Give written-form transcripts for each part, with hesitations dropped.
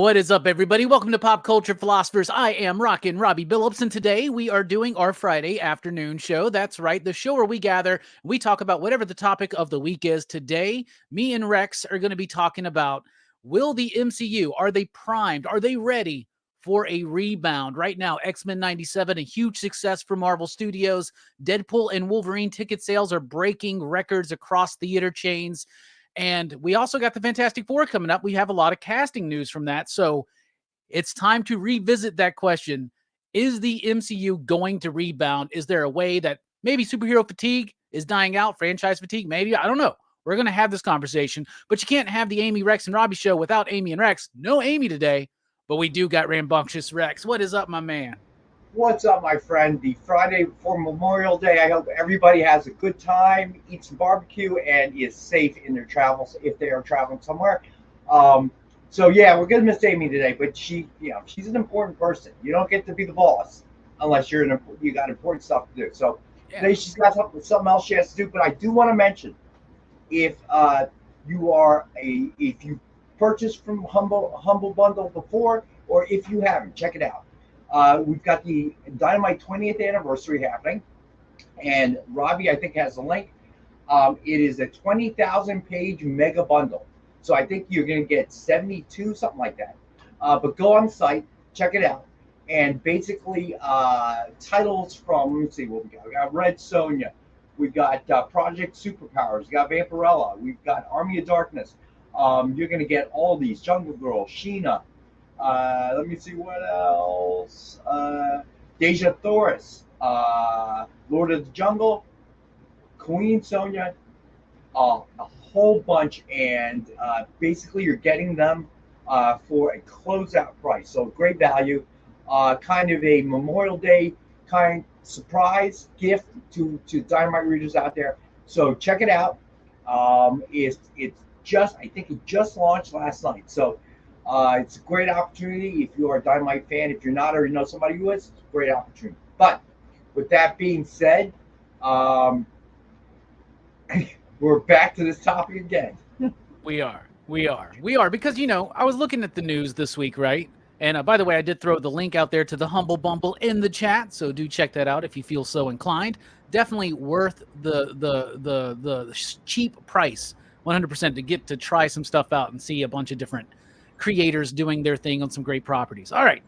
What is up, everybody? Welcome to Pop Culture Philosophers. I am Rockin Robbie Billups, and today we are doing our Friday afternoon show. That's right, the show where we gather and we talk about whatever the topic of the week is. Today, me and Rex are going to be talking about, will the MCU, are they primed? Are they ready for a rebound? Right now, X-Men 97, a huge success for Marvel Studios. Deadpool and Wolverine ticket sales are breaking records across theater chains. And we also got the Fantastic Four coming up. We have a lot of casting news from that. So it's time to revisit that question. Is the MCU going to rebound? Is there a way that maybe superhero fatigue is dying out? Franchise fatigue? Maybe. I don't know. We're going to have this conversation. But you can't have the Amy, Rex, and Robbie show without Amy and Rex. No Amy today, but we do got rambunctious Rex. What is up, my man? What's up, my friend? The Friday before Memorial Day. I hope everybody has a good time, eats some barbecue, and is safe in their travels if they are traveling somewhere. So yeah, we're gonna miss Amy today, but she's an important person. You don't get to be the boss unless you got important stuff to do. So today she's got something else she has to do. But I do want to mention, if you purchased from Humble Bundle before, or if you haven't, check it out. We've got the Dynamite 20th anniversary happening, and Robbie, I think, has a link. It is a 20,000 page mega bundle. So I think you're going to get 72, something like that. But go on the site, check it out. And basically, titles from, let's see what we got. We got Red Sonja. We've got Project Superpowers. We got Vampirella. We've got Army of Darkness. You're going to get all these. Jungle Girl, Sheena. Let me see what else. Deja Thoris, Lord of the Jungle, Queen Sonja, a whole bunch, and basically you're getting them for a closeout price. So great value, kind of a Memorial Day kind surprise gift to Dynamite readers out there. So check it out. I think it just launched last night. So. It's a great opportunity if you are a Dynamite fan. If you're not, or you know somebody who is, it's a great opportunity. But with that being said, we're back to this topic again. We are because, I was looking at the news this week, right? And by the way, I did throw the link out there to the Humble Bumble in the chat, so do check that out if you feel so inclined. Definitely worth the cheap price, 100%, to get to try some stuff out and see a bunch of different creators doing their thing on some great properties. All right.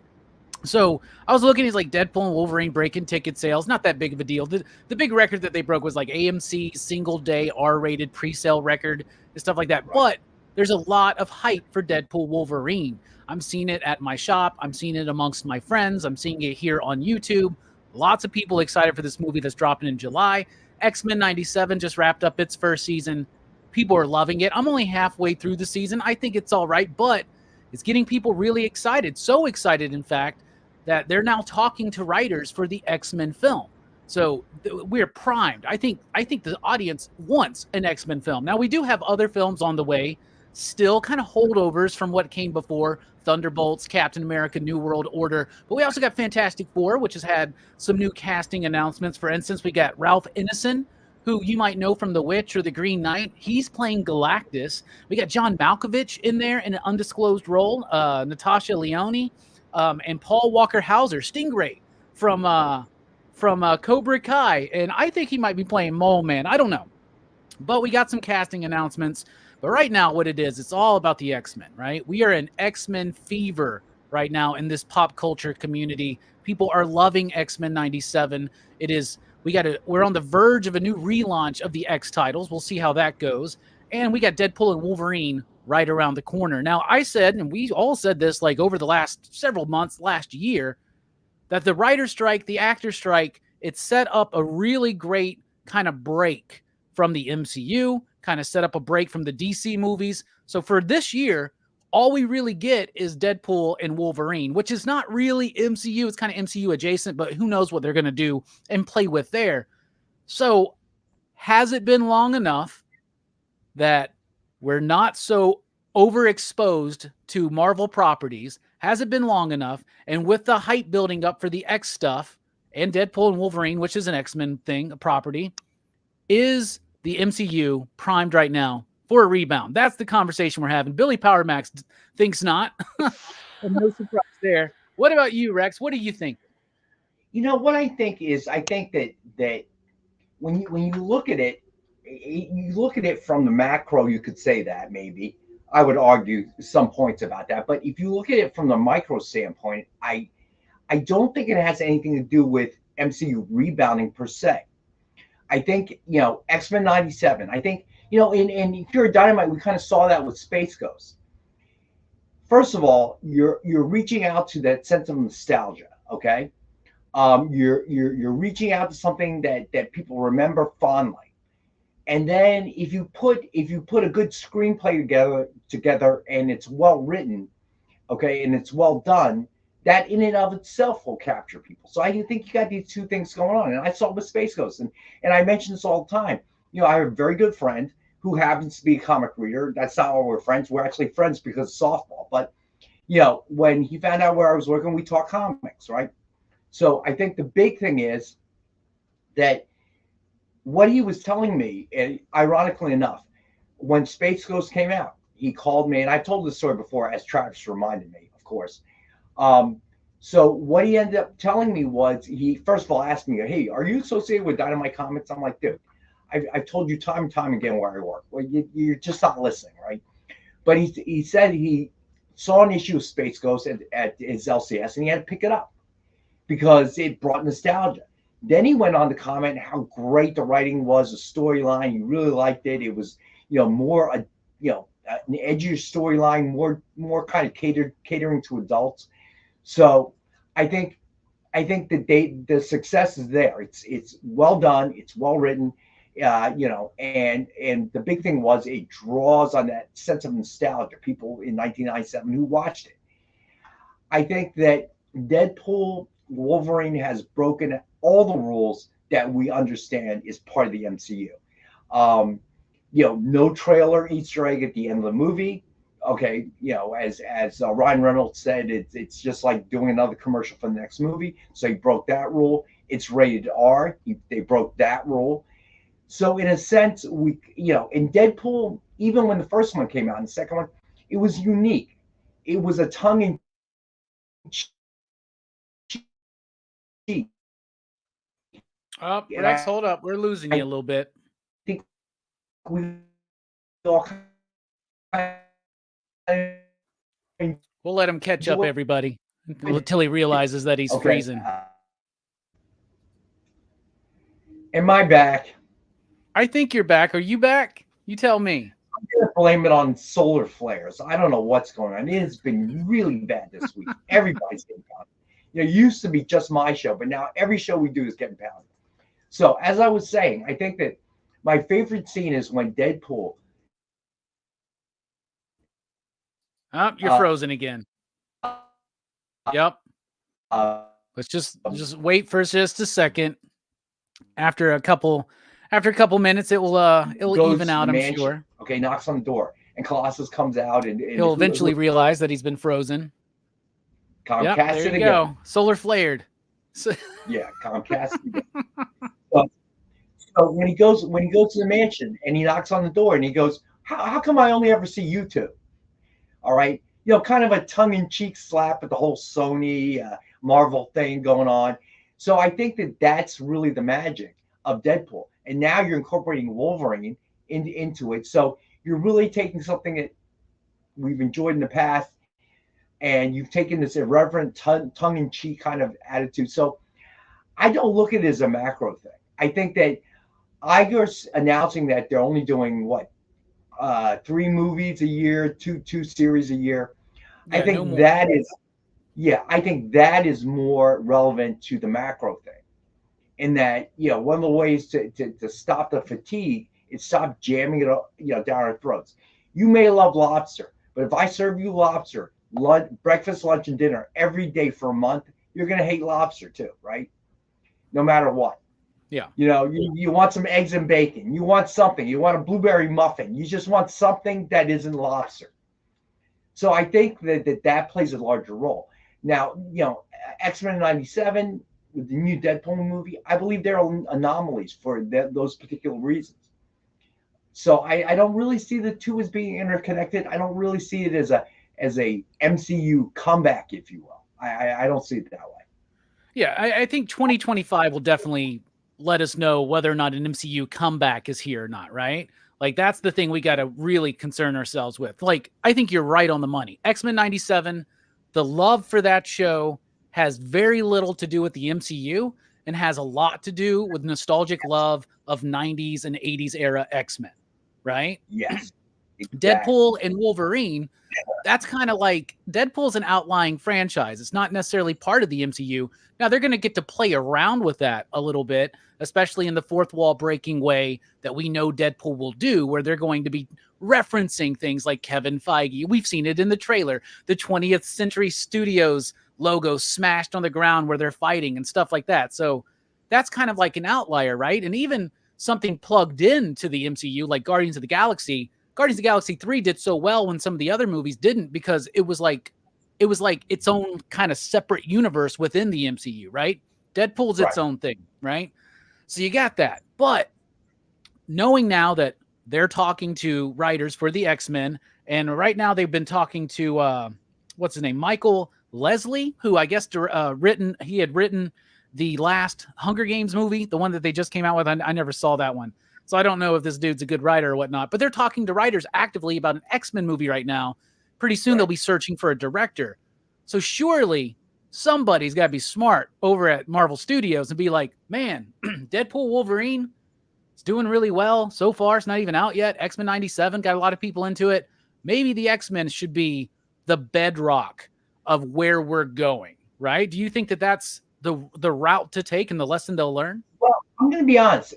So I was looking at like Deadpool and Wolverine breaking ticket sales. Not that big of a deal. The big record that they broke was like AMC single day R-rated pre-sale record and stuff like that. Right. But there's a lot of hype for Deadpool Wolverine. I'm seeing it at my shop. I'm seeing it amongst my friends. I'm seeing it here on YouTube. Lots of people excited for this movie that's dropping in July. X-Men 97 just wrapped up its first season. People are loving it. I'm only halfway through the season. I think it's all right, but it's getting people really excited. So excited, in fact, that they're now talking to writers for the X-Men film. So we're primed. I think the audience wants an X-Men film. Now, we do have other films on the way, still kind of holdovers from what came before, Thunderbolts, Captain America, New World Order. But we also got Fantastic Four, which has had some new casting announcements. For instance, we got Ralph Ineson, who you might know from The Witch or The Green Knight. He's playing Galactus. We got John Malkovich in there in an undisclosed role, Natasha Lyonne, and Paul Walker Hauser, Stingray from Cobra Kai. And I think he might be playing Mole Man. I don't know. But we got some casting announcements. But right now, what it is, it's all about the X-Men, right? We are in X-Men fever right now in this pop culture community. People are loving X-Men 97. We're on the verge of a new relaunch of the X titles. We'll see how that goes. And we got Deadpool and Wolverine right around the corner. Now, I said, and we all said this like over the last several months, last year, that the writer's strike, the actor strike, it set up a really great kind of break from the MCU, kind of set up a break from the DC movies. So for this year, all we really get is Deadpool and Wolverine, which is not really MCU. It's kind of MCU adjacent, but who knows what they're going to do and play with there. So has it been long enough that we're not so overexposed to Marvel properties? Has it been long enough? And with the hype building up for the X stuff and Deadpool and Wolverine, which is an X-Men thing, a property, is the MCU primed right now for a rebound? That's the conversation we're having. Billy Power Max thinks not. No surprise there. What about you, Rex? What do you think? What I think is, I think that when you look at it, you look at it from the macro. You could say that maybe I would argue some points about that, but if you look at it from the micro standpoint, I don't think it has anything to do with MCU rebounding per se. I think X-Men '97. I think in Pure Dynamite we kind of saw that with Space Ghost. First of all, you're reaching out to that sense of nostalgia. Okay, you're reaching out to something that people remember fondly. And then if you put a good screenplay together and it's well written, okay, and it's well done, that in and of itself will capture people. So I think you got these two things going on. And I saw it with Space Ghost, and I mention this all the time. I have a very good friend who happens to be a comic reader. That's not why we're friends. We're actually friends because of softball. But when he found out where I was working, we talk comics, right? So I think the big thing is that what he was telling me, and ironically enough, when Space Ghost came out, he called me, and I told this story before, as Travis reminded me, of course. Um, so what he ended up telling me was, he first of all asked me, "Hey, are you associated with Dynamite Comics?" I'm like, "Dude, I've told you time and time again where I work. Well, you're just not listening, right?" But he said he saw an issue of Space Ghost at his LCS, and he had to pick it up because it brought nostalgia. Then he went on to comment how great the writing was, the storyline. He really liked it. It was, more an edgier storyline, more kind of catering to adults. So I think that the success is there. It's well done. It's well written. And the big thing was it draws on that sense of nostalgia. People in 1997 who watched it. I think that Deadpool Wolverine has broken all the rules that we understand is part of the MCU. No trailer Easter egg at the end of the movie. Okay, as Ryan Reynolds said, it's just like doing another commercial for the next movie. So he broke that rule. It's rated R. They broke that rule. So in a sense, in Deadpool, even when the first one came out and the second one, it was unique. It was a tongue in cheek. Oh, And Rex, I hold up. We're losing you a little bit. think we all kind of We'll let him catch up, enjoy. everybody, until he realizes that he's Okay. freezing. Am I back? I think you're back. Are you back? You tell me. I'm gonna blame it on solar flares. I don't know what's going on. It has been really bad this week. Everybody's getting pounded. It used to be just my show, but now every show we do is getting pounded. So as I was saying, I think that my favorite scene is when Deadpool. Oh, you're frozen again. Yep. Let's just wait for just a second. After a couple minutes, it'll even out, I'm mansion, sure. Okay, knocks on the door, and Colossus comes out, and he'll eventually realize that he's been frozen. Comcast yep, there it you again. Go. Solar flared. Yeah, Comcast it again. So when he goes to the mansion and he knocks on the door and he goes, how come I only ever see you two? All right, kind of a tongue-in-cheek slap at the whole Sony Marvel thing going on. So I think that that's really the magic of Deadpool. And now you're incorporating Wolverine into it. So you're really taking something that we've enjoyed in the past, and you've taken this irreverent tongue-in-cheek kind of attitude. So I don't look at it as a macro thing. I think that Iger's announcing that they're only doing 3 movies a year, two series a year. Yeah, I think I think that is more relevant to the macro thing. In that, one of the ways to stop the fatigue is stop jamming it down our throats. You may love lobster, but if I serve you lobster, breakfast, lunch, and dinner every day for a month, you're going to hate lobster too, right? No matter what. Yeah. You want some eggs and bacon. You want something. You want a blueberry muffin. You just want something that isn't lobster. So I think that plays a larger role. Now, X-Men '97 with the new Deadpool movie, I believe there are anomalies for those particular reasons. So I don't really see the two as being interconnected. I don't really see it as as a MCU comeback, if you will. I don't see it that way. Yeah, I think 2025 will definitely let us know whether or not an MCU comeback is here or not, right? Like, that's the thing we got to really concern ourselves with. Like, I think you're right on the money. X-Men 97, the love for that show has very little to do with the MCU and has a lot to do with nostalgic love of 90s and 80s era X-Men, right? Yes, exactly. Deadpool and Wolverine, that's kind of like Deadpool's an outlying franchise. It's not necessarily part of the MCU. Now they're going to get to play around with that a little bit, especially in the fourth wall breaking way that we know Deadpool will do, where they're going to be referencing things like Kevin Feige. We've seen it in the trailer, the 20th Century Studios logo smashed on the ground where they're fighting and stuff like that. So that's kind of like an outlier, right? And even something plugged into the MCU like Guardians of the Galaxy. Guardians of the Galaxy 3 did so well when some of the other movies didn't, because it was like its own kind of separate universe within the MCU, right? Deadpool's its own thing, right? So you got that. But knowing now that they're talking to writers for the X-Men, and right now they've been talking to what's his name? Michael Leslie, who I guess he had written the last Hunger Games movie, the one that they just came out with. I never saw that one. So I don't know if this dude's a good writer or whatnot, but they're talking to writers actively about an X-Men movie right now. Pretty soon they'll be searching for a director. So surely somebody's got to be smart over at Marvel Studios and be like, man, Deadpool Wolverine, it's doing really well so far. It's not even out yet. X-Men 97 got a lot of people into it. Maybe the X-Men should be the bedrock of where we're going, right? Do you think that that's the route to take and the lesson they'll learn? Well, I'm going to be honest.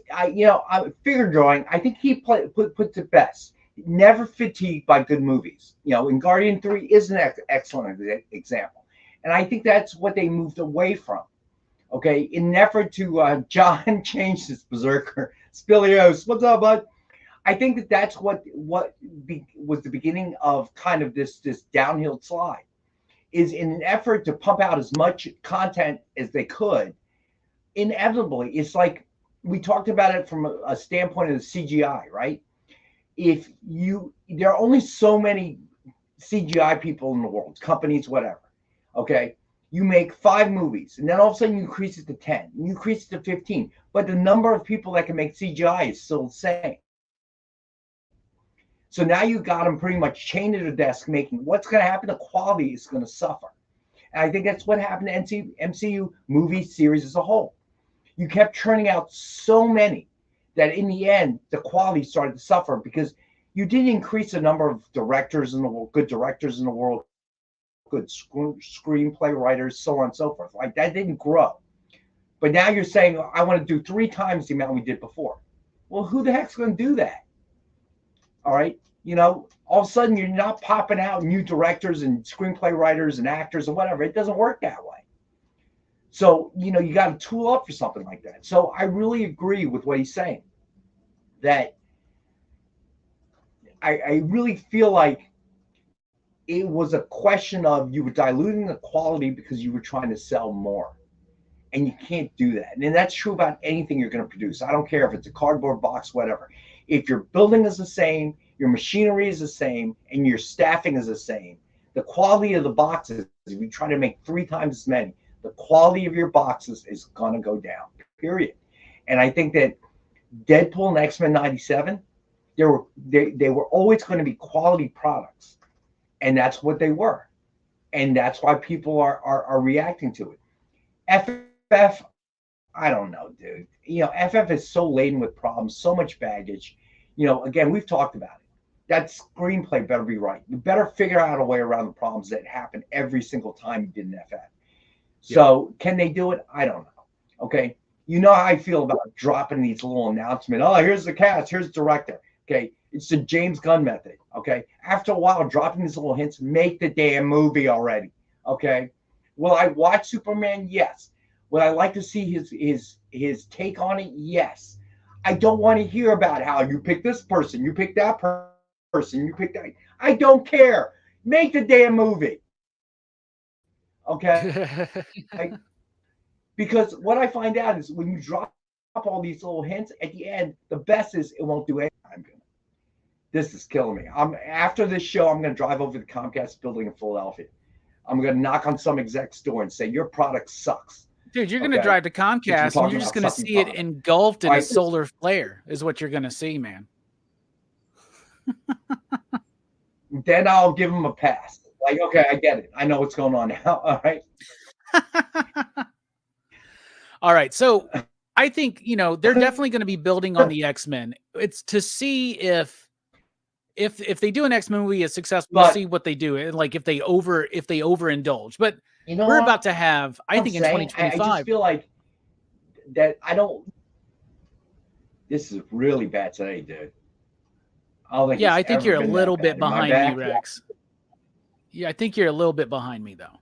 Figure drawing, I think he puts it best. Never fatigued by good movies. And Guardian 3 is an excellent example. And I think that's what they moved away from. Okay, in an effort to John changed his berserker. Spilios, what's up, bud? I think that's what was the beginning of kind of this downhill slide. Is in an effort to pump out as much content as they could. Inevitably, it's like we talked about it from a standpoint of the CGI, right? There are only so many CGI people in the world, companies, whatever. Okay, you make 5 movies, and then all of a sudden you increase it to 10, you increase it to 15, but the number of people that can make CGI is still the same. So now you got them pretty much chained to the desk making. What's going to happen? The quality is going to suffer. And I think that's what happened to MCU movie series as a whole. You kept churning out so many that in the end, the quality started to suffer because you didn't increase the number of directors in the world, good directors in the world, good screenplay writers, so on and so forth. Like that didn't grow. But now you're saying, I want to do 3 times the amount we did before. Well, who the heck's going to do that? All right. All of a sudden you're not popping out new directors and screenplay writers and actors and whatever. It doesn't work that way. So, you got to tool up for something like that. So I really agree with what he's saying, that I really feel like it was a question of you were diluting the quality because you were trying to sell more. And you can't do that. And that's true about anything you're going to produce. I don't care if it's a cardboard box, whatever. If your building is the same, your machinery is the same, and your staffing is the same, the quality of the boxes, if you try to make 3 times as many, the quality of your boxes is going to go down, period. And I think that Deadpool and X-Men 97, they were always going to be quality products. And that's what they were. And that's why people are reacting to it. FF, I don't know, dude. FF is so laden with problems, so much baggage. Again, we've talked about it. That screenplay better be right. You better figure out a way around the problems that happen every single time you did an FF. So can they do it? I don't know. Okay. You know how I feel about dropping these little announcements. Oh, here's the cast. Here's the director. Okay. It's the James Gunn method. Okay. After a while, dropping these little hints, make the damn movie already. Okay. Will I watch Superman? Yes. Would I like to see his take on it? Yes. I don't want to hear about how you pick this person, you pick that person, you pick that. I don't care. Make the damn movie. Okay. Because what I find out is when you drop all these little hints at the end, the best is it won't do anything. This is killing me. After this show, I'm going to drive over to the Comcast building in Philadelphia. I'm going to knock on some exec's door and say, your product sucks. Dude, you're going to drive to Comcast and you're just going to see it engulfed in a solar flare is what you're going to see, man. Then I'll give them a pass. Like, okay, I get it. I know what's going on now. All right. All right. So I think, you know, they're definitely going to be building on the X-Men. It's to see if they do an X-Men movie as successful, we'll see what they do. And like if they overindulge. But you know we're about to have, I think in 2025. I just feel like that this is really bad today, dude. I think you're a little bit behind me, Rex. Yeah, I think you're a little bit behind me, though.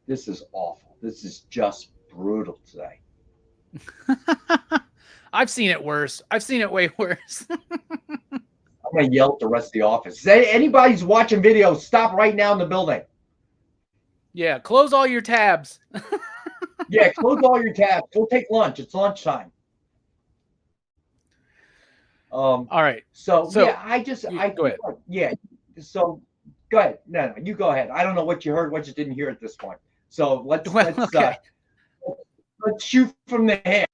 This is awful. This is just brutal today. I've seen it worse. I've seen it way worse. I'm going to yell at the rest of the office. Say, anybody's watching videos, stop right now in the building. Yeah, close all your tabs. Yeah, close all your tabs. Go take lunch. It's lunchtime. All right. So yeah, go ahead. Yeah. So go ahead. No, you go ahead. I don't know what you heard, what you didn't hear at this point. So let's shoot from the hip.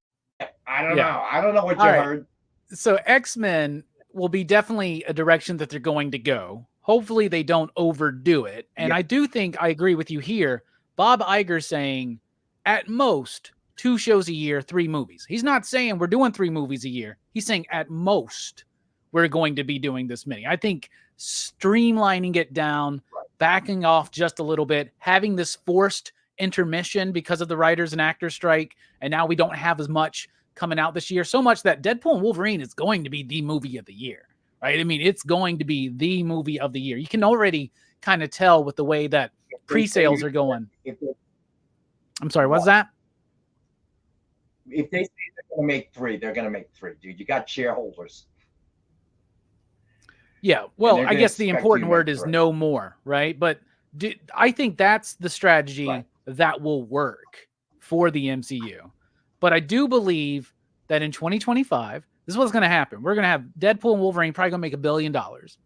I don't know. I don't know what you heard. So X-Men will be definitely a direction that they're going to go. Hopefully they don't overdo it. And I do think I agree with you here. Bob Iger saying at most 2 shows a year, 3 movies. He's not saying we're doing 3 movies a year. He's saying at most we're going to be doing this many. I think streamlining it down, backing off just a little bit, having this forced intermission because of the writers and actors strike, and now we don't have as much coming out this year, so much that Deadpool and Wolverine is going to be the movie of the year, right? I mean, it's going to be the movie of the year. You can already kind of tell with the way that pre-sales are going. I'm sorry, what's that? If they say they're going to make 3, they're going to make 3, dude. You got shareholders. Yeah, well, I guess the important word is no more, right? But I think that's the strategy that will work for the MCU. But I do believe that in 2025, this is what's going to happen. We're going to have Deadpool and Wolverine probably going to make $1 billion,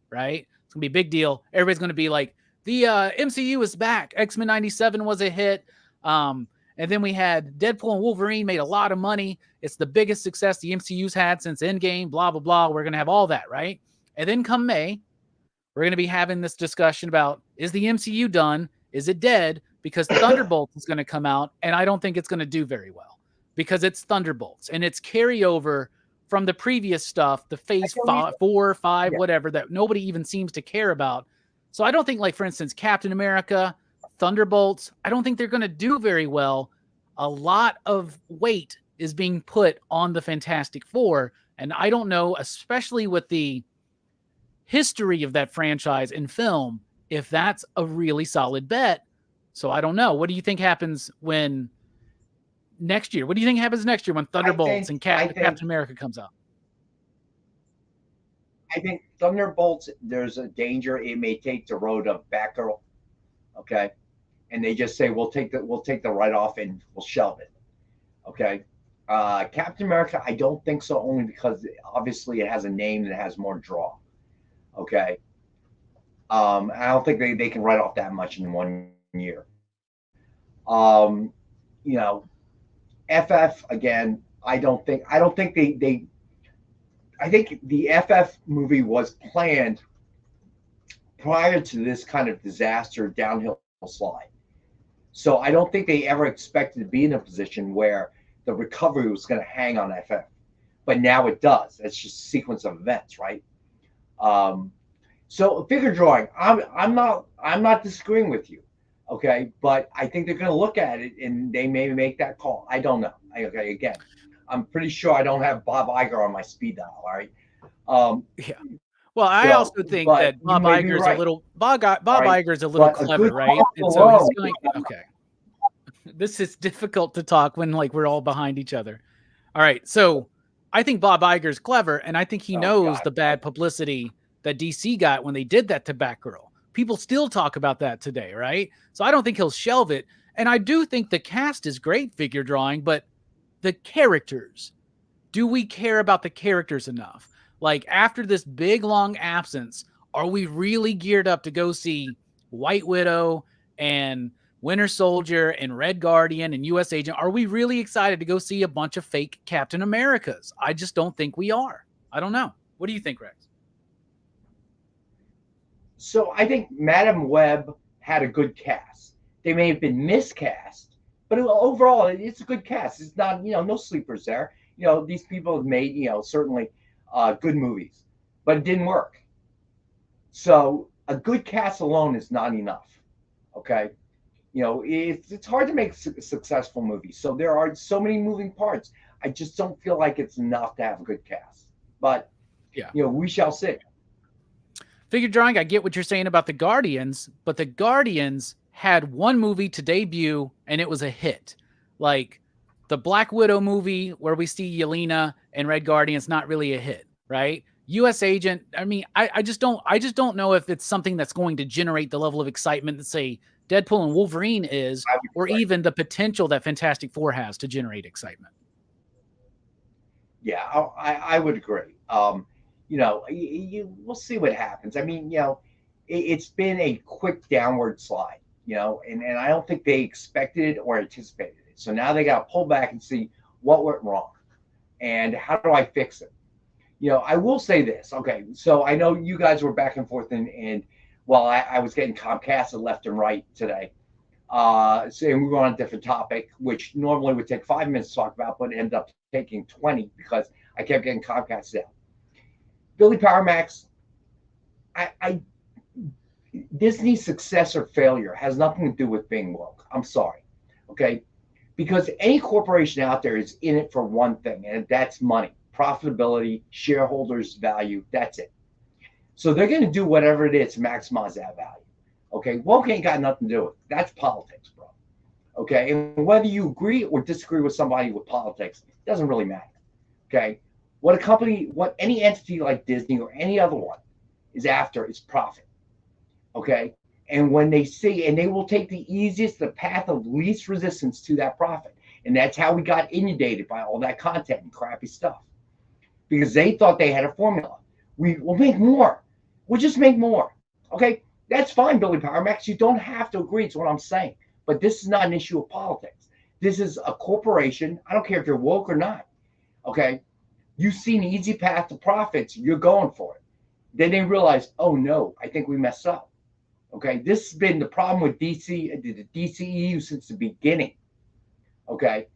right? It's going to be a big deal. Everybody's going to be like, the MCU is back. X-Men 97 was a hit. And then we had Deadpool and Wolverine made a lot of money. It's the biggest success the MCU's had since Endgame, blah, blah, blah. We're going to have all that, right? And then come May, we're going to be having this discussion about, is the MCU done? Is it dead? Because Thunderbolts is going to come out, and I don't think it's going to do very well because it's Thunderbolts, and it's carryover from the previous stuff, the phase 4, 5, whatever, that nobody even seems to care about. So I don't think, like, for instance, Captain America, Thunderbolts, I don't think they're going to do very well. A lot of weight is being put on the Fantastic Four, and I don't know, especially with the history of that franchise in film, if that's a really solid bet. So I don't know. What do you think happens when next year? What do you think happens next year when Thunderbolts and Captain America comes out? I think Thunderbolts, there's a danger it may take the road of Batgirl. Okay. And they just say, we'll take the write-off and we'll shelve it. Okay. Captain America, I don't think so, only because obviously it has a name that has more draw. Okay. I don't think they can write off that much in 1 year. You know, FF again, I think the FF movie was planned prior to this kind of disaster downhill slide. So I don't think they ever expected to be in a position where the recovery was going to hang on FF. But now it does. It's just a sequence of events, right? So figure drawing, I'm not disagreeing with you, okay? But I think they're going to look at it and they may make that call. I don't know. Okay, again, I'm pretty sure I don't have Bob Iger on my speed dial. All right. Yeah. Well, I also think that Bob Iger's a little Iger's a little clever, right? And so he's going. Okay. This is difficult to talk when like we're all behind each other. All right. So I think Bob Iger's clever, and I think he knows the bad publicity that DC got when they did that to Batgirl. People still talk about that today, right? So I don't think he'll shelve it. And I do think the cast is great figure drawing, but the characters, do we care about the characters enough? Like after this big long absence, are we really geared up to go see White Widow and Winter Soldier and Red Guardian and US Agent? Are we really excited to go see a bunch of fake Captain Americas? I just don't think we are. I don't know. What do you think, Rex? So I think Madam Web had a good cast. They may have been miscast, but overall, it's a good cast. It's not, no sleepers there. These people have made, certainly good movies, but it didn't work. So a good cast alone is not enough. Okay. It's hard to make successful movies. So there are so many moving parts. I just don't feel like it's enough to have a good cast. But, yeah, we shall see. Figure drawing, I get what you're saying about the Guardians, but the Guardians had one movie to debut and it was a hit. Like the Black Widow movie where we see Yelena and Red Guardian's not really a hit, right? US Agent, I mean, I just don't know if it's something that's going to generate the level of excitement that say Deadpool and Wolverine is, or even the potential that Fantastic Four has to generate excitement. Yeah, I would agree. We'll see what happens. I mean, it's been a quick downward slide, and I don't think they expected it or anticipated it. So now they got to pull back and see what went wrong and how do I fix it? I will say this. Okay, so I know you guys were back and forth, and well, I was getting Comcast left and right today. And we were on a different topic, which normally would take 5 minutes to talk about, but ended up taking 20 because I kept getting Comcast down. Billy Power Max, Disney's success or failure has nothing to do with being woke. I'm sorry, okay? Because any corporation out there is in it for one thing, and that's money, profitability, shareholders' value. That's it. So they're going to do whatever it is to maximize that value. Okay, woke ain't got nothing to do with it. That's politics, bro. Okay, and whether you agree or disagree with somebody with politics doesn't really matter. Okay, what any entity like Disney or any other one is after is profit. Okay, and when they see, and they will take the easiest, the path of least resistance to that profit, and that's how we got inundated by all that content and crappy stuff, because they thought they had a formula. We will make more. We'll just make more. Okay, that's fine, Billy Power Max. You don't have to agree to what I'm saying, but this is not an issue of politics. This is a corporation. I don't care if you're woke or not. Okay, you see an easy path to profits, you're going for it. Then they realize, oh no, I think we messed up. Okay, this has been the problem with the DCEU since the beginning. Okay,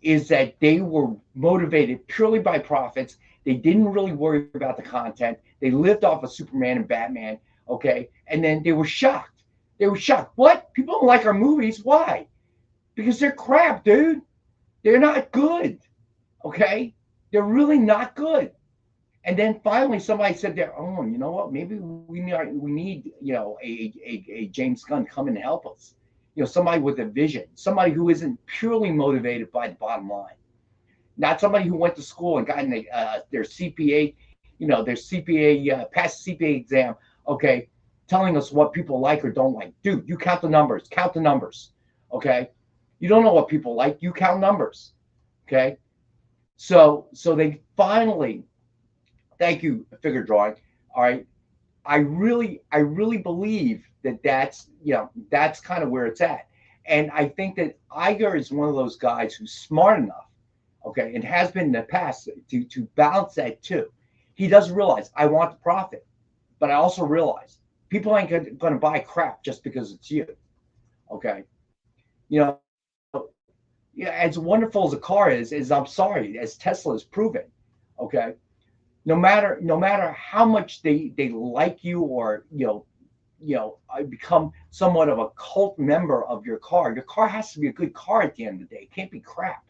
is that they were motivated purely by profits. They didn't really worry about the content. They lived off of Superman and Batman. Okay, and then they were shocked. They were shocked. What? People don't like our movies. Why? Because they're crap, dude. They're not good. Okay, they're really not good. And then finally, somebody said, "Oh, you know what? Maybe we need a James Gunn come and help us. Somebody with a vision, somebody who isn't purely motivated by the bottom line, not somebody who went to school and got their CPA, their CPA passed the CPA exam. Okay, telling us what people like or don't like. Dude, you count the numbers. Count the numbers. Okay, you don't know what people like. You count numbers. Okay, so they finally. Thank you, figure drawing. All right. I really believe that's kind of where it's at. And I think that Iger is one of those guys who's smart enough, okay, and has been in the past to balance that too. He does realize I want the profit, but I also realize people ain't going to buy crap just because it's you. Okay. Yeah, as wonderful as a car is I'm sorry, as Tesla has proven, okay, no matter how much they like you or become somewhat of a cult member of your car has to be a good car at the end of the day. It can't be crap.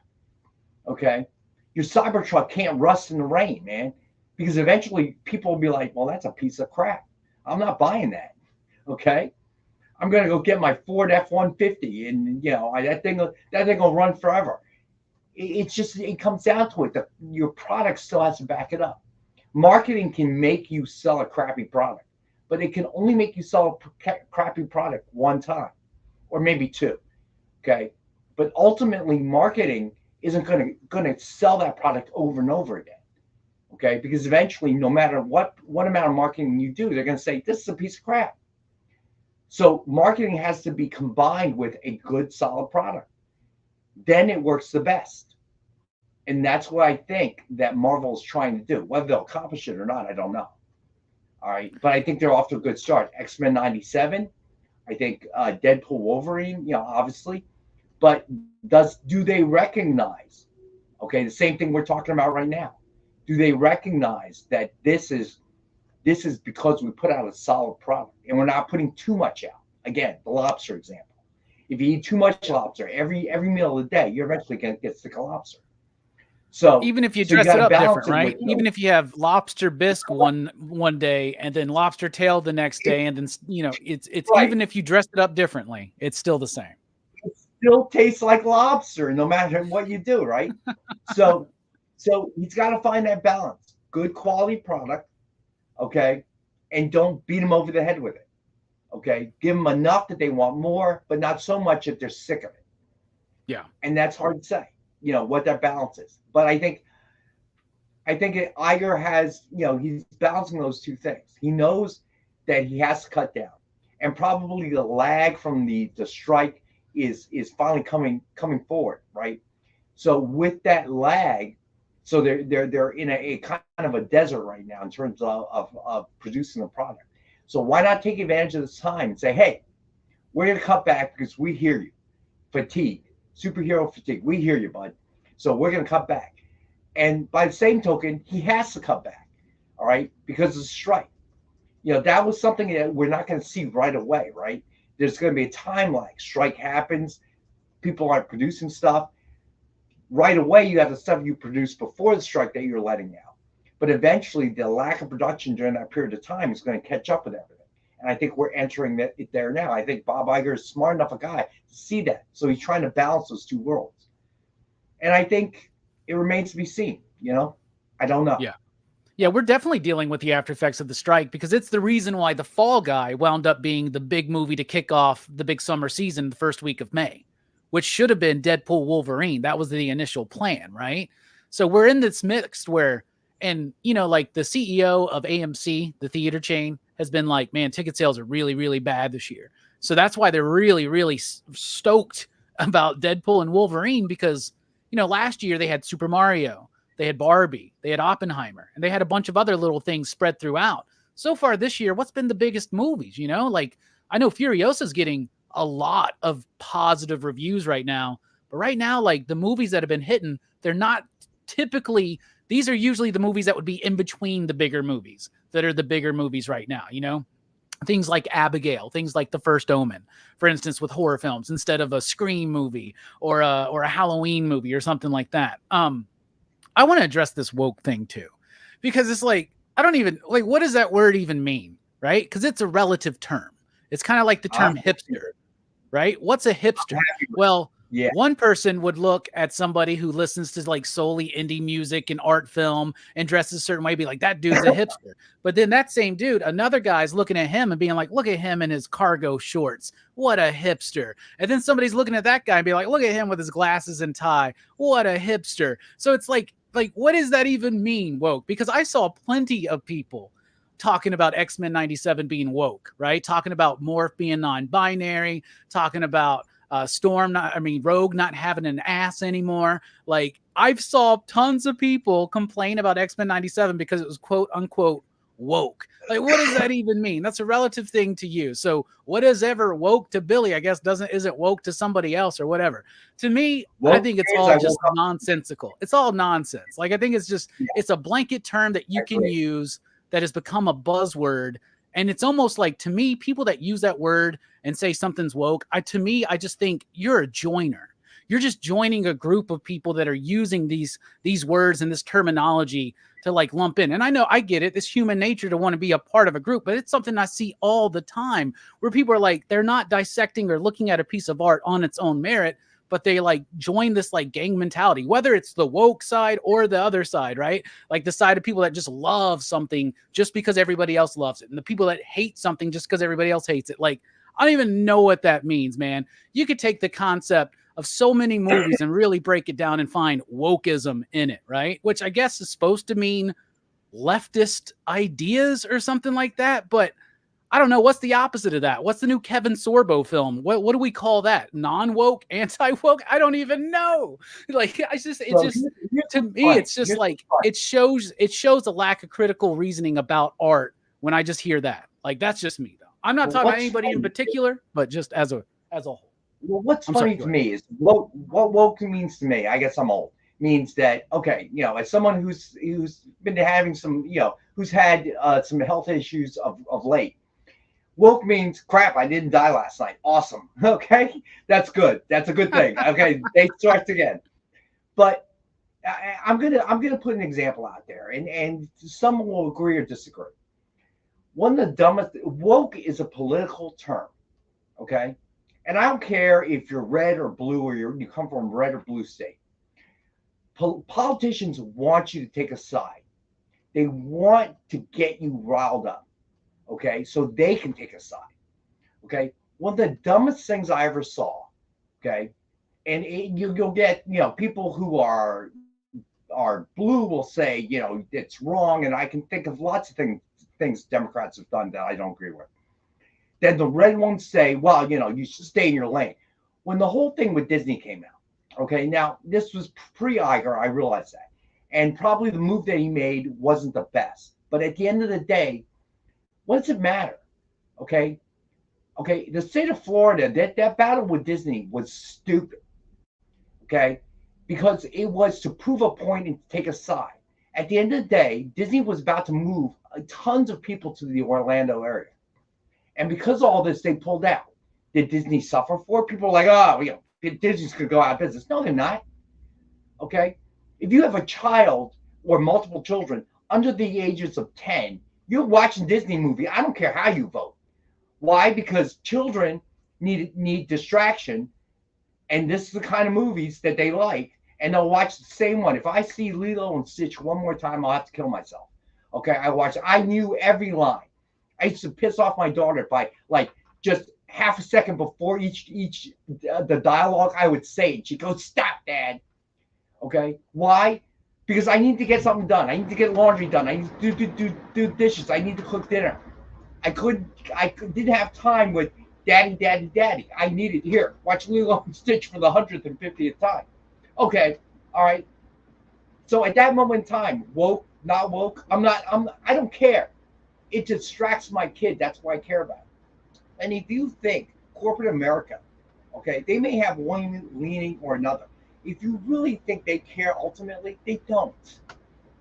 Okay, your Cybertruck can't rust in the rain, man, because eventually people will be like, well, that's a piece of crap. I'm not buying that. Okay, I'm gonna go get my Ford F-150, and that thing will run forever. It comes down to it that your product still has to back it up. Marketing can make you sell a crappy product, but it can only make you sell a crappy product one time or maybe two. Okay, but ultimately marketing isn't going to sell that product over and over again. Okay, because eventually, no matter what amount of marketing you do, they're going to say this is a piece of crap. So marketing has to be combined with a good, solid product. Then it works the best. And that's what I think that Marvel is trying to do. Whether they'll accomplish it or not, I don't know. All right, but I think they're off to a good start. X-Men '97, I think Deadpool, Wolverine, obviously. But do they recognize? Okay, the same thing we're talking about right now. Do they recognize that this is because we put out a solid product and we're not putting too much out? Again, the lobster example. If you eat too much lobster every meal of the day, you're eventually going to get sick of lobster. So even if you dress it up different, right? Even if you have lobster bisque one day and then lobster tail the next day, and then it's right. Even if you dress it up differently, it's still the same. It still tastes like lobster, no matter what you do, right? So he's got to find that balance. Good quality product, okay, and don't beat them over the head with it. Okay, give them enough that they want more, but not so much that they're sick of it. Yeah, and that's hard to say. What that balance is, but I think Iger has, he's balancing those two things. He knows that he has to cut down, and probably the lag from the strike is finally coming forward, right? So with that lag, so they're in a kind of a desert right now in terms of producing the product. So why not take advantage of this time and say, hey, we're going to cut back because we hear you. Fatigue, superhero fatigue. We hear you, bud. So we're going to cut back. And by the same token, he has to cut back, all right, because of the strike. That was something that we're not going to see right away, right? There's going to be a time lag. Strike happens. People aren't producing stuff. Right away, you have the stuff you produced before the strike that you're letting out. But eventually, the lack of production during that period of time is going to catch up with everything. And I think we're entering it there now. I think Bob Iger is smart enough a guy to see that. So he's trying to balance those two worlds. And I think it remains to be seen, I don't know. Yeah, we're definitely dealing with the after effects of the strike, because it's the reason why The Fall Guy wound up being the big movie to kick off the big summer season the first week of May, which should have been Deadpool Wolverine. That was the initial plan, right? So we're in this mix where, and like the CEO of AMC, the theater chain, has been like, man, ticket sales are really, really bad this year. So that's why they're really, really stoked about Deadpool and Wolverine, because last year they had Super Mario, they had Barbie, they had Oppenheimer, and they had a bunch of other little things spread throughout. So far this year, what's been the biggest movies? Like I know Furiosa's getting a lot of positive reviews right now, but right now, like the movies that have been hitting, they're not typically, these are usually the movies that would be in between the bigger movies that are the bigger movies right now, things like Abigail, things like The First Omen, for instance, with horror films instead of a Scream movie or a Halloween movie or something like that. I want to address this woke thing too, because it's like, I don't even like, what does that word even mean? Right? Because it's a relative term. It's kind of like the term hipster, right? What's a hipster? Well, yeah. One person would look at somebody who listens to like solely indie music and art film and dresses a certain way, be like, that dude's a hipster. But then that same dude, another guy's looking at him and being like, look at him in his cargo shorts. What a hipster. And then somebody's looking at that guy and be like, look at him with his glasses and tie. What a hipster. So it's like, what does that even mean, woke? Because I saw plenty of people talking about X-Men '97 being woke, right? Talking about Morph being non-binary, talking about Rogue not having an ass anymore. Like, I've saw tons of people complain about X-Men '97 because it was quote unquote woke. Like, what does that even mean? That's a relative thing to you. So what is ever woke to Billy, I guess, isn't woke to somebody else or whatever. To me, woke, I think it's all just nonsensical. It's all nonsense. Like, I think it's just, it's a blanket term that you can use that has become a buzzword. And it's almost like, to me, people that use that word and say something's woke, I just think you're a joiner. You're just joining a group of people that are using these words and this terminology to like lump in. And I know, I get it. It's human nature to want to be a part of a group, but it's something I see all the time where people are like, they're not dissecting or looking at a piece of art on its own merit, but they like join this like gang mentality, whether it's the woke side or the other side, right? Like the side of people that just love something just because everybody else loves it, and the people that hate something just because everybody else hates it. Like, I don't even know what that means, man. You could take the concept of so many movies and really break it down and find wokeism in it, right? Which I guess is supposed to mean leftist ideas or something like that. But I don't know. What's the opposite of that? What's the new Kevin Sorbo film? What do we call that? Non-woke, anti-woke? I don't even know. Like, it's just to me, it's just like it shows a lack of critical reasoning about art when I just hear that. Like, that's just me though. I'm not talking about anybody in particular, but just as a whole. Well, what's funny to me is what woke means to me. I guess I'm old. Means that, okay, as someone who's been having some, who's had some health issues of late. Woke means crap. I didn't die last night. Awesome. Okay, that's good. That's a good thing. Okay, they start again. But I'm gonna put an example out there, and some will agree or disagree. One of the dumbest, woke is a political term. Okay, and I don't care if you're red or blue or you come from a red or blue state. Politicians want you to take a side. They want to get you riled up. Okay, so they can take a side. Okay, one of the dumbest things I ever saw. Okay, and you'll get people who are blue will say it's wrong, and I can think of lots of things Democrats have done that I don't agree with. Then the red ones say, well, you should stay in your lane. When the whole thing with Disney came out, okay, now this was pre-Iger, I realize that, and probably the move that he made wasn't the best. But at the end of the day, what does it matter? Okay, the state of Florida, that battle with Disney was stupid. Okay, because it was to prove a point and take a side. At the end of the day, Disney was about to move tons of people to the Orlando area, and because of all this, they pulled out. Did Disney suffer for it? People are like, Disney's gonna go out of business. No, they're not. Okay, if you have a child or multiple children under the ages of 10. You're watching Disney movie. I don't care how you vote. Why? Because children need distraction, and this is the kind of movies that they like, and they'll watch the same one. If I see Lilo and Stitch one more time, I'll have to kill myself. Okay, I knew every line. I used to piss off my daughter by just half a second before each the dialogue I would say it. She goes, "Stop, Dad." Okay, why? Because I need to get something done. I need to get laundry done. I need to do dishes. I need to cook dinner. I didn't have time with daddy. I needed, here, watch Lilo and Stitch for the 150th time. Okay, all right. So at that moment in time, woke, not woke, I don't care. It distracts my kid. That's what I care about. And if you think corporate America, okay, they may have one leaning or another. If you really think they care ultimately, they don't.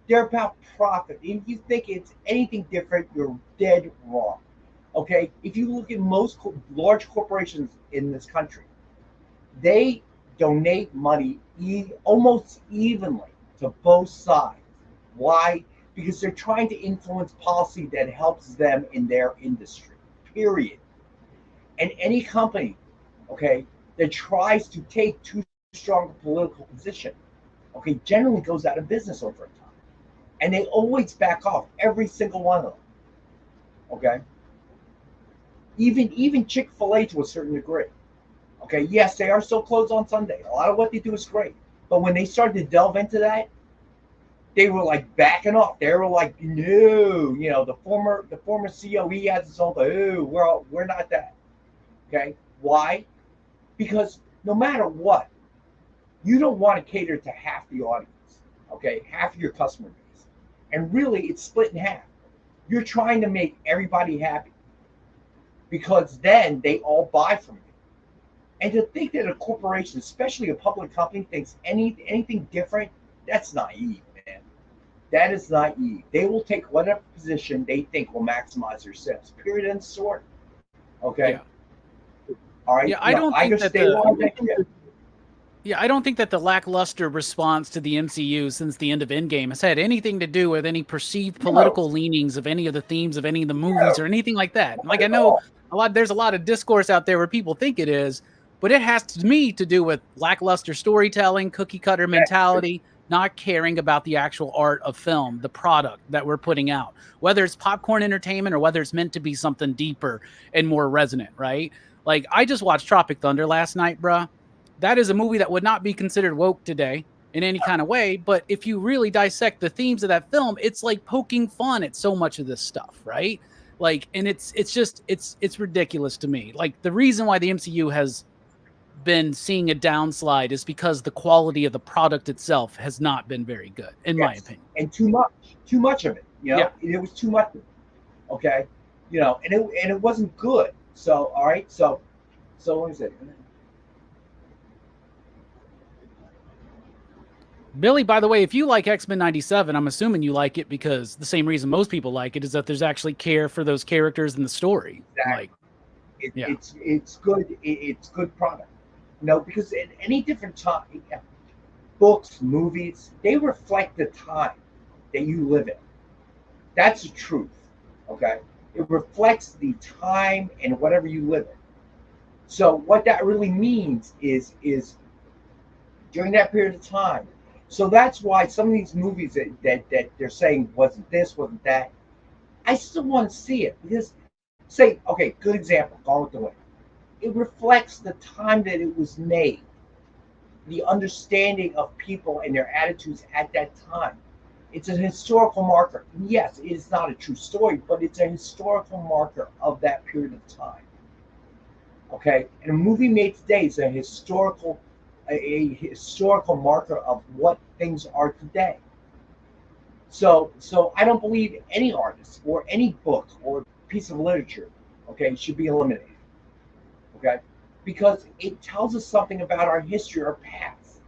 They're about profit. If you think it's anything different, you're dead wrong. Okay? If you look at most large corporations in this country, they donate money almost evenly to both sides. Why? Because they're trying to influence policy that helps them in their industry, period. And any company, okay, that tries to take too strong a political position, okay, generally goes out of business over time. And they always back off, every single one of them. Okay? Even Chick-fil-A to a certain degree. Okay, yes, they are still closed on Sunday. A lot of what they do is great. But when they started to delve into that, they were like backing off. They were like, no, the former CEO, he has his own, we're not that. Okay? Why? Because no matter what, you don't want to cater to half the audience, okay, half of your customer base. And really, it's split in half. You're trying to make everybody happy because then they all buy from you. And to think that a corporation, especially a public company, thinks anything different, that's naive, man. That is naive. They will take whatever position they think will maximize their sales. Period and story. Okay? Yeah. All right? Yeah, I don't think that I don't think that the lackluster response to the MCU since the end of Endgame has had anything to do with any perceived political leanings of any of the themes of any of the movies or anything like that. Like, I know there's a lot of discourse out there where people think it is, but it has to me to do with lackluster storytelling, cookie cutter mentality, not caring about the actual art of film, the product that we're putting out, whether it's popcorn entertainment or whether it's meant to be something deeper and more resonant, right? Like, I just watched Tropic Thunder last night, bruh. That is a movie that would not be considered woke today. in any kind of way. But if you really dissect the themes of that film, it's like poking fun at so much of this stuff, right? Like, and it's just it's ridiculous to me. Like, the reason why the MCU has been seeing a downslide is because the quality of the product itself has not been very good, in my opinion. And too much of it. It was too much of it. Okay, and it wasn't good. So all right, so what is it? Billy, by the way, if you like X-Men 97, I'm assuming you like it because the same reason most people like it is that there's actually care for those characters in the story. Exactly. Like, it's good. It's good product. Because at any different time, books, movies, they reflect the time that you live in. That's the truth. Okay, it reflects the time and whatever you live in. So what that really means is during that period of time. So that's why some of these movies that they're saying wasn't this, wasn't that. I still want to see it because, say, okay, good example, Gone with the Wind. It reflects the time that it was made, the understanding of people and their attitudes at that time. It's a historical marker. Yes, it is not a true story, but it's a historical marker of that period of time. Okay, and a movie made today is a historical marker of what things are today. So I don't believe any artist or any book or piece of literature, okay, should be eliminated. Okay, because it tells us something about our history, our past,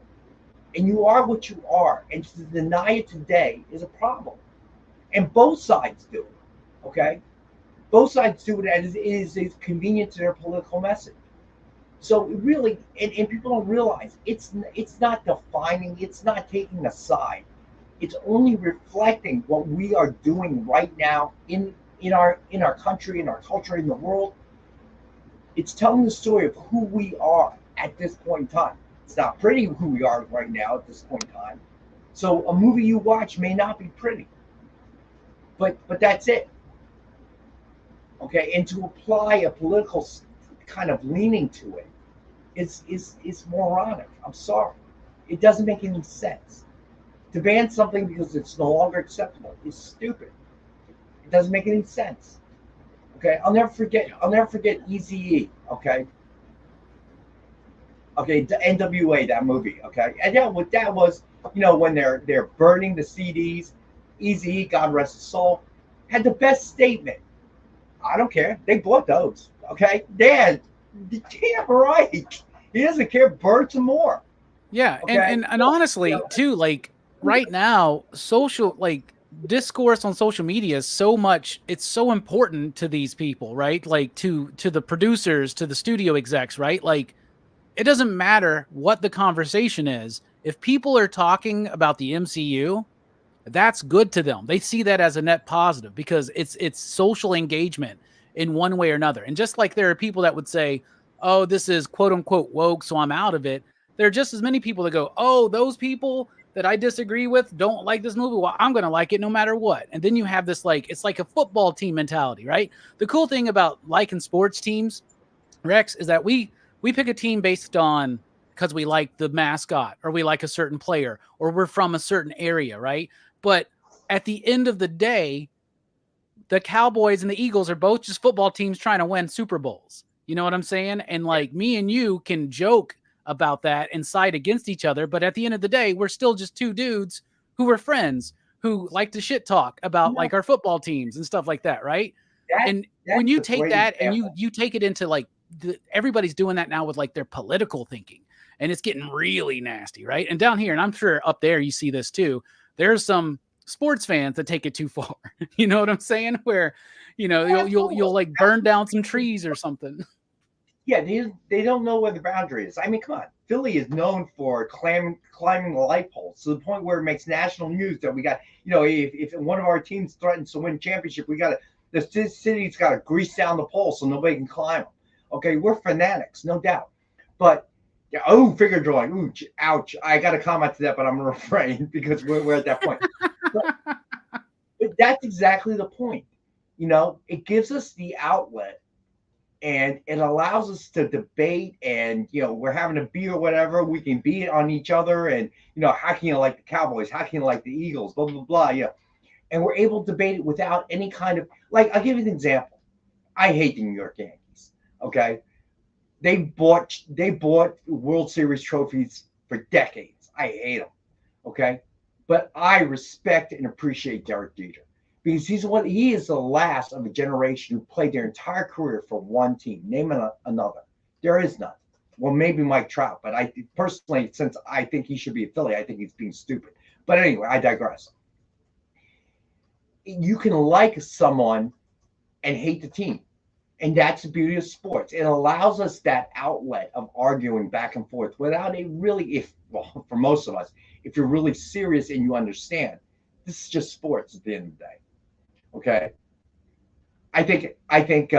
and you are what you are, and to deny it today is a problem, and both sides do it. Okay, both sides do it as it is convenient to their political message. So it really, and people don't realize it's not defining, it's not taking a side. It's only reflecting what we are doing right now in our country, in our culture, in the world. It's telling the story of who we are at this point in time. It's not pretty who we are right now at this point in time. So a movie you watch may not be pretty, but that's it. Okay, and to apply a political kind of leaning to it is moronic. I'm sorry, it doesn't make any sense. To ban something because it's no longer acceptable is stupid. It doesn't make any sense. Okay, I'll never forget Eazy-E. Okay, the NWA, that movie. Okay, and what that was, when they're burning the CDs. Eazy-E, God rest his soul, had the best statement. I don't care. They bought those. Okay, damn right. He doesn't care. Burn some more. Yeah, okay? and honestly, too, like right now, social discourse on social media is so much. It's so important to these people, right? Like to the producers, to the studio execs, right? Like, it doesn't matter what the conversation is. If people are talking about the MCU, that's good to them. They see that as a net positive because it's social engagement in one way or another. And just like there are people that would say, oh, this is quote unquote woke, so I'm out of it. There are just as many people that go, oh, those people that I disagree with don't like this movie. Well, I'm going to like it no matter what. And then you have this, like, it's like a football team mentality, right? The cool thing about liking sports teams, Rex, is that we pick a team based on because we like the mascot or we like a certain player or we're from a certain area, right? But at the end of the day, the Cowboys and the Eagles are both just football teams trying to win Super Bowls. You know what I'm saying? And like me and you can joke about that and side against each other. But at the end of the day, we're still just two dudes who are friends who like to shit talk about like our football teams and stuff like that. Right. And when you take that and you take it into like everybody's doing that now with like their political thinking and it's getting really nasty. Right. And down here, and I'm sure up there, you see this too. There's some sports fans that take it too far. You know what I'm saying? Where, you'll like burn down some trees or something. Yeah, they don't know where the boundary is. I mean, come on. Philly is known for climbing the light poles to the point where it makes national news that we got, if one of our teams threatens to win championship, the city's got to grease down the pole so nobody can climb them. Okay, we're fanatics, no doubt. But, figure drawing. Ooh, ouch. I got to comment to that, but I'm going to refrain because we're at that point. But that's exactly the point. It gives us the outlet and it allows us to debate, and we're having a beer or whatever, we can beat on each other, and how can you like the Cowboys, how can you like the Eagles, blah blah blah, and we're able to debate it without any kind of, like, I'll give you an example. I hate the New York Yankees. Okay, they bought World Series trophies for decades. I hate them. Okay, but I respect and appreciate Derek Jeter, because he is the last of a generation who played their entire career for one team. Name another. There is none. Well, maybe Mike Trout, but I personally, since I think he should be a Philly, I think he's being stupid. But anyway, I digress. You can like someone and hate the team. And that's the beauty of sports. It allows us that outlet of arguing back and forth without a really, for most of us, if you're really serious and you understand, this is just sports at the end of the day. Okay. I think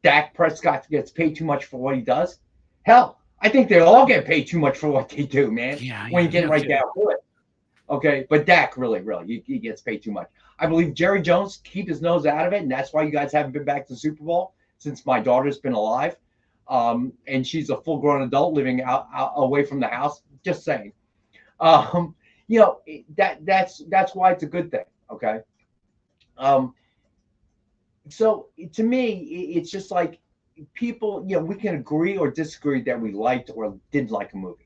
Dak Prescott gets paid too much for what he does. Hell, I think they all get paid too much for what they do, man. When you get right down to it. Okay, but Dak really, he gets paid too much. I believe Jerry Jones keep his nose out of it, and that's why you guys haven't been back to the Super Bowl since my daughter's been alive, and she's a full-grown adult living out away from the house. Just saying, that's why it's a good thing. Okay, so to me, it's just like people. We can agree or disagree that we liked or didn't like a movie.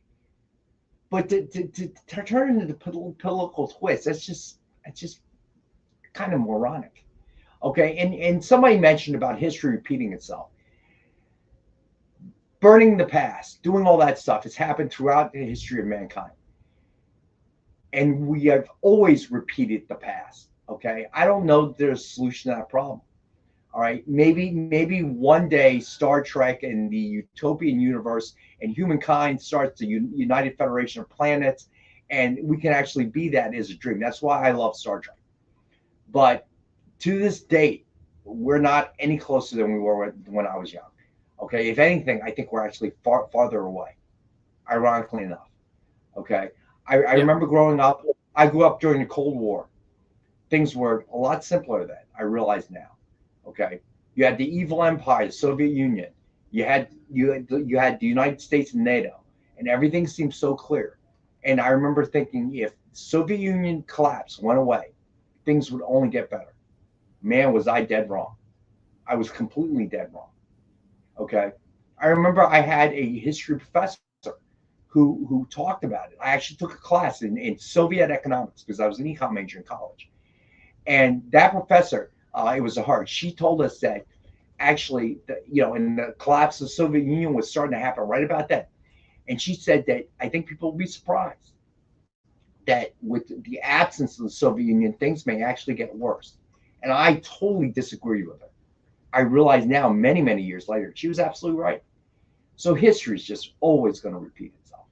But to turn it into political twist, that's just kind of moronic. Okay, and somebody mentioned about history repeating itself. Burning the past, doing all that stuff has happened throughout the history of mankind. And we have always repeated the past. Okay, I don't know that there's a solution to that problem. All right, maybe one day Star Trek and the utopian universe and humankind starts the United Federation of Planets, and we can actually be that as a dream. That's why I love Star Trek. But to this date, we're not any closer than we were when I was young. Okay, if anything, I think we're actually farther away, ironically enough. Okay, I remember growing up. I grew up during the Cold War. Things were a lot simpler then. I realize now. Okay, you had the evil empire, the Soviet Union. You had the United States and NATO, and everything seemed so clear. And I remember thinking, if the Soviet Union collapsed, went away, things would only get better. Man, was I dead wrong. I was completely dead wrong. Okay, I remember I had a history professor who talked about it. I actually took a class in Soviet economics because I was an econ major in college, and that professor. It was hard. She told us that actually, in the collapse of the Soviet Union was starting to happen right about then. And she said that I think people will be surprised that with the absence of the Soviet Union, things may actually get worse. And I totally disagree with her. I realize now, many, many years later, she was absolutely right. So history is just always going to repeat itself.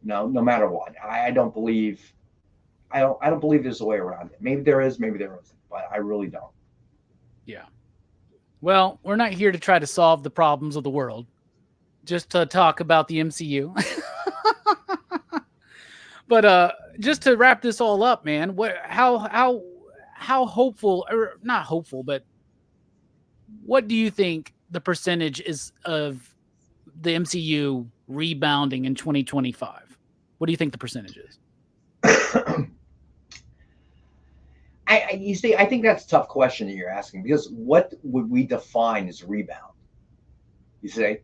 No matter what. I don't believe there's a way around it. Maybe there is, maybe there isn't, but I really don't. Yeah. Well, we're not here to try to solve the problems of the world, just to talk about the MCU. But just to wrap this all up, man, how hopeful, or not hopeful, but what do you think the percentage is of the MCU rebounding in 2025? What do you think the percentage is? I think that's a tough question that you're asking, because what would we define as rebound? You see?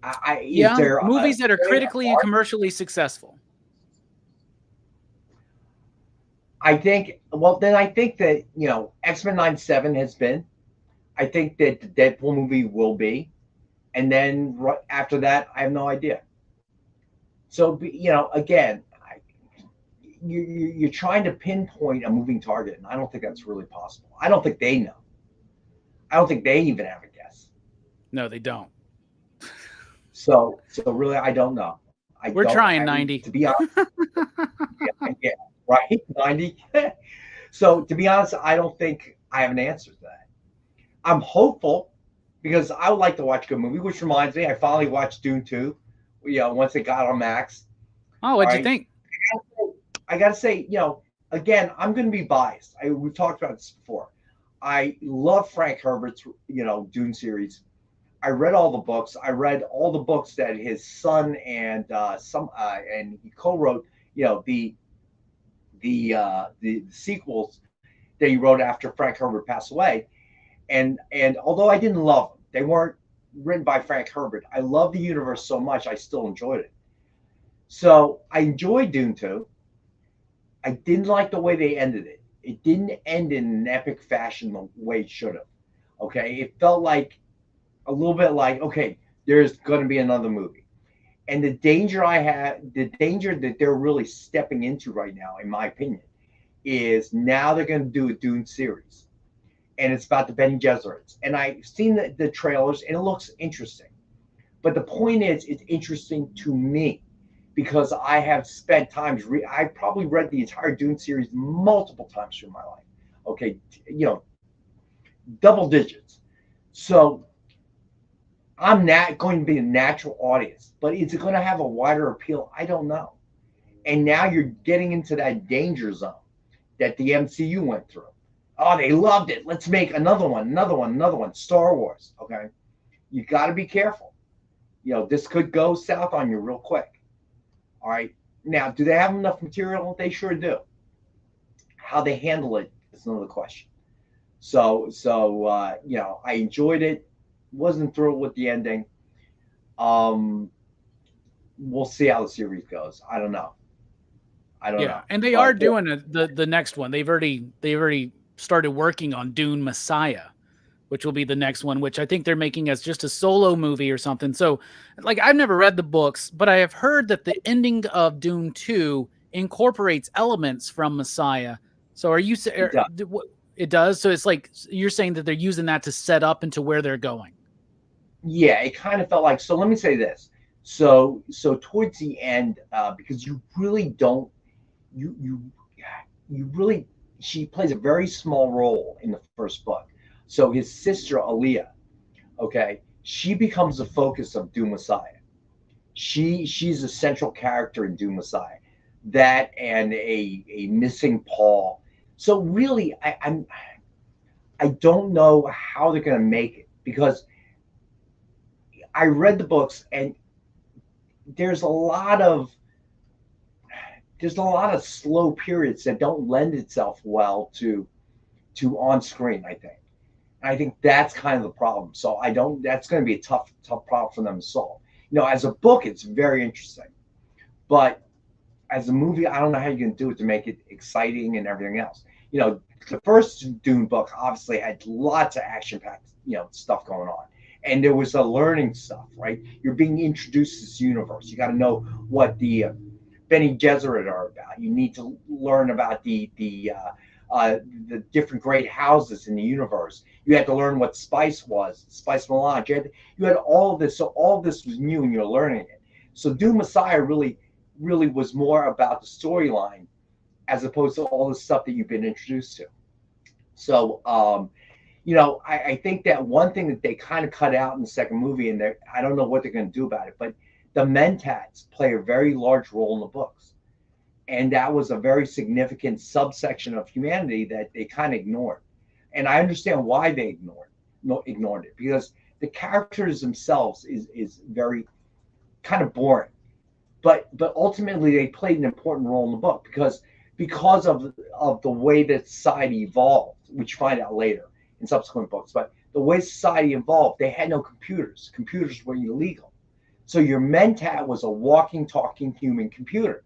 Movies that are critically and commercially successful. I think that, X-Men 97 has been. I think that the Deadpool movie will be. And then right after that, I have no idea. So, again, you're trying to pinpoint a moving target, and I don't think that's really possible. I don't think they know. I don't think they even have a guess. No, they don't. So really, I don't know. We're trying 90. To be honest. yeah, right, 90. So to be honest, I don't think I have an answer to that. I'm hopeful, because I would like to watch a good movie, which reminds me, I finally watched Dune 2. Once it got on Max. Oh, what'd you think? I got to say, again, I'm going to be biased. We've talked about this before. I love Frank Herbert's, Dune series. I read all the books. I read all the books that his son and and he co-wrote, the sequels that he wrote after Frank Herbert passed away. And although I didn't love them, they weren't written by Frank Herbert. I love the universe so much, I still enjoyed it. So I enjoyed Dune 2. I didn't like the way they ended it. It didn't end in an epic fashion the way it should have. Okay. It felt like a little bit like, okay, there's going to be another movie. And the danger that they're really stepping into right now, in my opinion, is now they're going to do a Dune series. And it's about the Bene Gesserits. And I've seen the trailers, and it looks interesting. But the point is, it's interesting to me because I have spent times, I probably read the entire Dune series multiple times through my life. Okay, double digits. So I'm not going to be a natural audience, but is it going to have a wider appeal? I don't know. And now you're getting into that danger zone that the MCU went through. Oh, they loved it. Let's make another one. Star Wars. Okay. You got to be careful. This could go south on you real quick. All right. Now, do they have enough material? They sure do. How they handle it is another question. So I enjoyed it. Wasn't thrilled with the ending. We'll see how the series goes. I don't know. Yeah, and they are doing the next one. They've already started working on Dune Messiah, which will be the next one, which I think they're making as just a solo movie or something. So, like, I've never read the books, but I have heard that the ending of Dune 2 incorporates elements from Messiah. So are you saying it does? So it's like you're saying that they're using that to set up into where they're going. Yeah, it kind of felt like, so let me say this. So towards the end, because you really don't, you really, she plays a very small role in the first book. So his sister, Aaliyah, okay, she becomes the focus of Dune Messiah. She's a central character in Dune Messiah. That and a missing Paul. So really, I don't know how they're going to make it because I read the books and there's a lot of slow periods that don't lend itself well to on screen, I think. And I think that's kind of the problem. So that's going to be a tough problem for them to solve. As a book, it's very interesting, but as a movie, I don't know how you can do it to make it exciting and everything else. The first Dune book obviously had lots of action-packed, stuff going on. And there was a learning stuff, right? You're being introduced to this universe. You got to know what the Bene Gesserit are about. You need to learn about the different great houses in the universe. You had to learn what spice was, spice melange. You had all of this. So all of this was new and you're learning it. So Dune Messiah really was more about the storyline as opposed to all the stuff that you've been introduced to. So, I think that one thing that they kind of cut out in the second movie, and I don't know what they're going to do about it, but the Mentats play a very large role in the books. And that was a very significant subsection of humanity that they kind of ignored. And I understand why they ignored it, because the characters themselves is very kind of boring. But ultimately they played an important role in the book because of the way that society evolved, which you find out later in subsequent books. But the way society evolved, they had no computers. Computers were illegal. So your Mentat was a walking, talking human computer.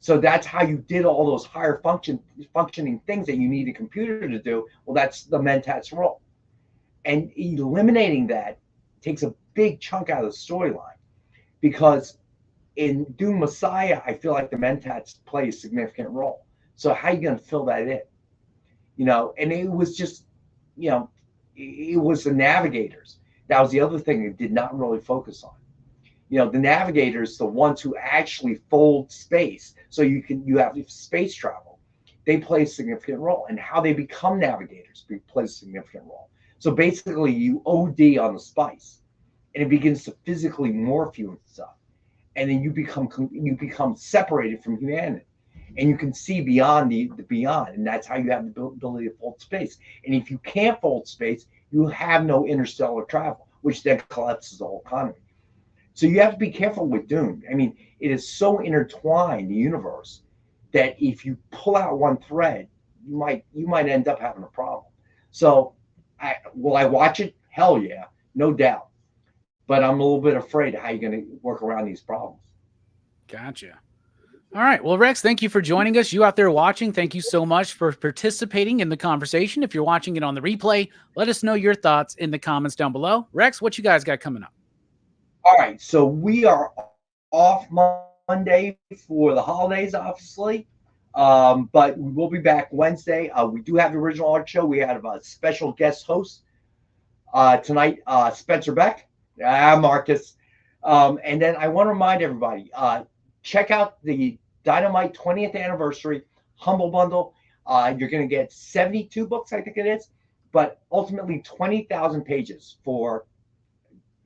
So that's how you did all those higher functioning things that you need a computer to do. Well, that's the Mentat's role. And eliminating that takes a big chunk out of the storyline, because in Dune Messiah, I feel like the Mentats play a significant role. So how are you going to fill that in? And it was just, it was the navigators. That was the other thing they did not really focus on. The navigators, the ones who actually fold space, so you have space travel, they play a significant role. And how they become navigators plays a significant role. So basically, you OD on the spice, and it begins to physically morph you and stuff, and then you become separated from humanity. and you can see beyond the beyond, and that's how you have the ability to fold space. And if you can't fold space, you have no interstellar travel, which then collapses the whole economy. So you have to be careful with Dune. I mean, it is so intertwined, the universe, that if you pull out one thread, you might end up having a problem. So, will I watch it? Hell yeah, no doubt. But I'm a little bit afraid of how you're going to work around these problems. Gotcha. All right. Well, Rex, thank you for joining us. You out there watching, thank you so much for participating in the conversation. If you're watching it on the replay, let us know your thoughts in the comments down below. Rex, what you guys got coming up? All right. So we are off Monday for the holidays, obviously. But we will be back Wednesday. We do have the original art show. We have a special guest host tonight, Spencer Beck. Marcus. And then I want to remind everybody, check out the Dynamite 20th anniversary Humble Bundle. You're going to get 72 books, I think it is, but ultimately 20,000 pages for,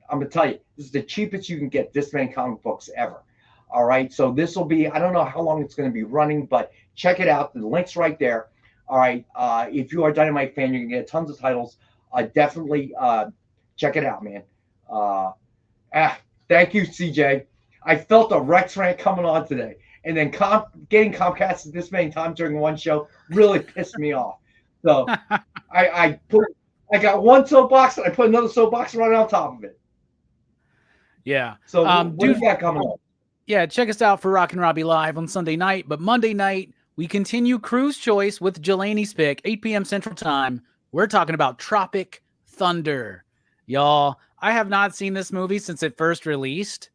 I'm going to tell you, this is the cheapest you can get this many comic books ever. All right. So this will be, I don't know how long it's going to be running, but check it out. The link's right there. All right. If you are a Dynamite fan, you can get tons of titles. Definitely check it out, man. Thank you, CJ. I felt a Rex rant coming on today, and then getting Comcast this many times during one show really pissed me off. So I got one soapbox and I put another soapbox right on top of it. Yeah. So what do you got coming up? Yeah, check us out for Rockin Robbie Live on Sunday night. But Monday night, we continue Crew's Choice with Jelani's pick, 8 p.m. Central Time. We're talking about Tropic Thunder. Y'all, I have not seen this movie since it first released,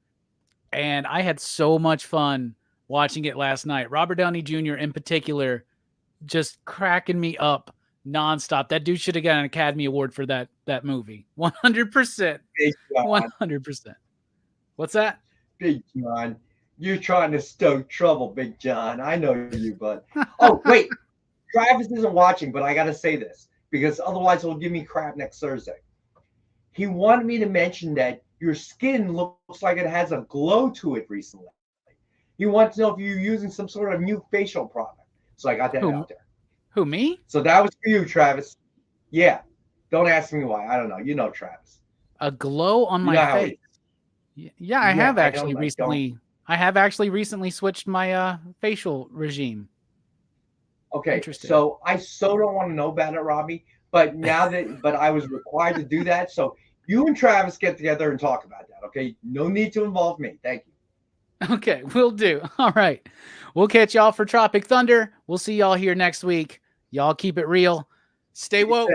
and I had so much fun watching it last night. Robert Downey Jr. in particular, just cracking me up nonstop. That dude should have got an Academy Award for that movie. 100%. 100%. What's that? Big John, you're trying to stoke trouble, Big John. I know you, bud. Oh, wait. Travis isn't watching, but I got to say this because otherwise he'll give me crap next Thursday. He wanted me to mention that your skin looks like it has a glow to it recently. He wants to know if you're using some sort of new facial product. So I got that out there. Who, me? So that was for you, Travis. Yeah. Don't ask me why. I don't know. You know Travis. A glow on my face. Yeah, I have actually recently. I have actually recently switched my facial regime. Okay, so I don't want to know about it, Robbie. But but I was required to do that. So you and Travis get together and talk about that. Okay, no need to involve me. Thank you. Okay, we'll do. All right, we'll catch y'all for Tropic Thunder. We'll see y'all here next week. Y'all keep it real. Stay woke.